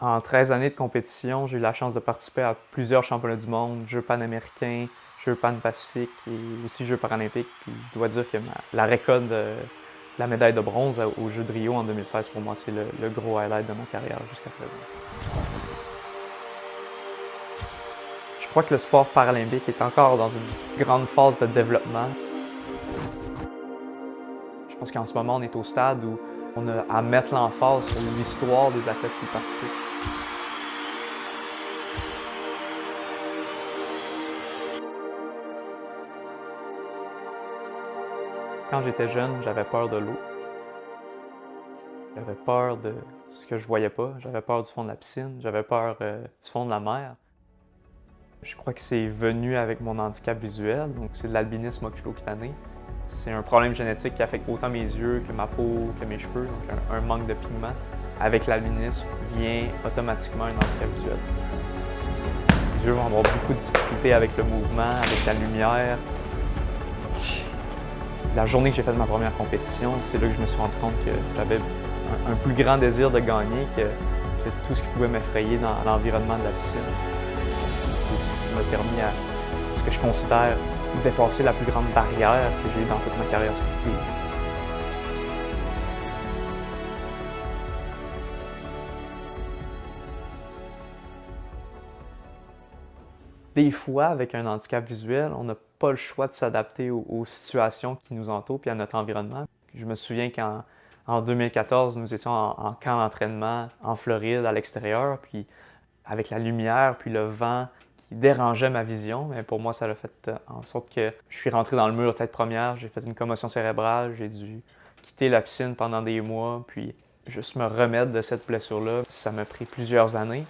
En 13 années de compétition, j'ai eu la chance de participer à plusieurs championnats du monde, Jeux panaméricains, Jeux pan-pacifiques et aussi Jeux paralympiques. Puis je dois dire que la récolte de la médaille de bronze aux Jeux de Rio en 2016, pour moi, c'est le gros highlight de ma carrière jusqu'à présent. Je crois que le sport paralympique est encore dans une grande phase de développement. Je pense qu'en ce moment, on est au stade où on a à mettre l'emphase sur l'histoire des athlètes qui participent. Quand j'étais jeune, j'avais peur de l'eau. J'avais peur de ce que je voyais pas. J'avais peur du fond de la piscine. J'avais peur du fond de la mer. Je crois que c'est venu avec mon handicap visuel, donc c'est de l'albinisme oculocutané. C'est un problème génétique qui affecte autant mes yeux que ma peau, que mes cheveux, donc un manque de pigment. Avec l'albinisme vient automatiquement un handicap visuel. Les yeux vont avoir beaucoup de difficultés avec le mouvement, avec la lumière. La journée que j'ai fait ma première compétition, c'est là que je me suis rendu compte que j'avais un plus grand désir de gagner que tout ce qui pouvait m'effrayer dans l'environnement de la piscine. C'est ce qui m'a permis à ce que je considère dépasser la plus grande barrière que j'ai eue dans toute ma carrière sportive. Des fois, avec un handicap visuel, on n'a pas le choix de s'adapter aux situations qui nous entourent et à notre environnement. Je me souviens qu'en 2014, nous étions en camp d'entraînement en Floride, à l'extérieur, puis avec la lumière, puis le vent qui dérangeait ma vision. Mais pour moi, ça a fait en sorte que je suis rentré dans le mur tête première, j'ai fait une commotion cérébrale, j'ai dû quitter la piscine pendant des mois, puis juste me remettre de cette blessure-là. Ça m'a pris plusieurs années.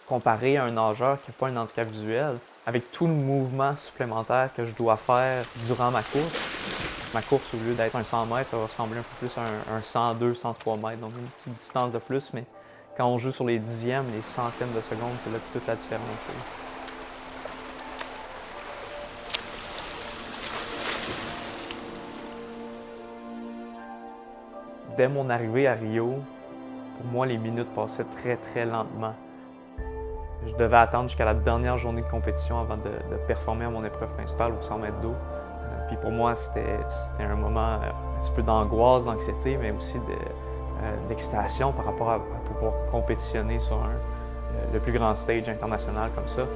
Comparé à un nageur qui n'a pas un handicap visuel, avec tout le mouvement supplémentaire que je dois faire durant ma course, au lieu d'être un 100 mètres, ça va ressembler un peu plus à un 102, 103 mètres, donc une petite distance de plus, mais quand on joue sur les dixièmes, les centièmes de seconde, c'est là que toute la différence est. Dès mon arrivée à Rio, pour moi, les minutes passaient très, très lentement. Je devais attendre jusqu'à la dernière journée de compétition avant de performer à mon épreuve principale au 100 mètres d'eau. Puis pour moi, c'était un moment un petit peu d'angoisse, d'anxiété, mais aussi d'excitation par rapport à pouvoir compétitionner sur le plus grand stage international comme ça.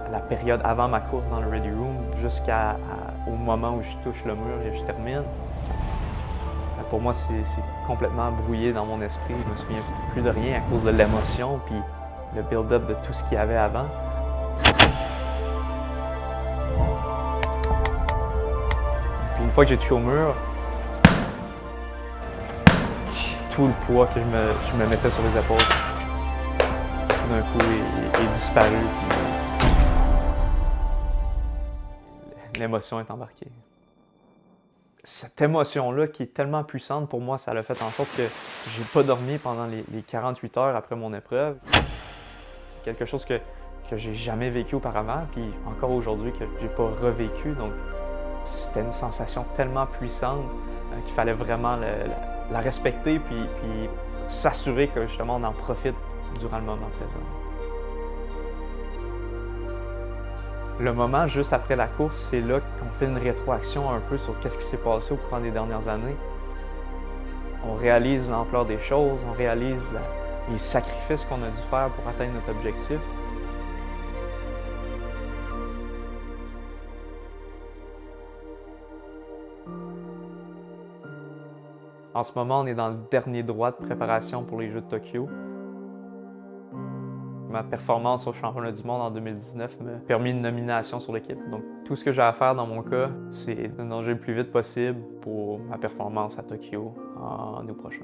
À la période avant ma course dans le Ready Room, jusqu'au moment où je touche le mur et je termine, pour moi, c'est complètement brouillé dans mon esprit. Je me souviens plus de rien à cause de l'émotion, puis le build-up de tout ce qu'il y avait avant. Puis une fois que j'ai touché au mur, tout le poids que je me mettais sur les épaules, tout d'un coup, est disparu. Puis l'émotion est embarquée. Cette émotion-là, qui est tellement puissante pour moi, ça a fait en sorte que j'ai pas dormi pendant les 48 heures après mon épreuve. C'est quelque chose que j'ai jamais vécu auparavant, puis encore aujourd'hui que j'ai pas revécu. Donc, c'était une sensation tellement puissante qu'il fallait vraiment la respecter, puis s'assurer que justement on en profite durant le moment présent. Le moment juste après la course, c'est là qu'on fait une rétroaction un peu sur qu'est-ce qui s'est passé au cours des dernières années. On réalise l'ampleur des choses, on réalise les sacrifices qu'on a dû faire pour atteindre notre objectif. En ce moment, on est dans le dernier droit de préparation pour les Jeux de Tokyo. Ma performance au championnat du monde en 2019 m'a permis une nomination sur l'équipe. Donc, tout ce que j'ai à faire dans mon cas, c'est de nager le plus vite possible pour ma performance à Tokyo en août prochain.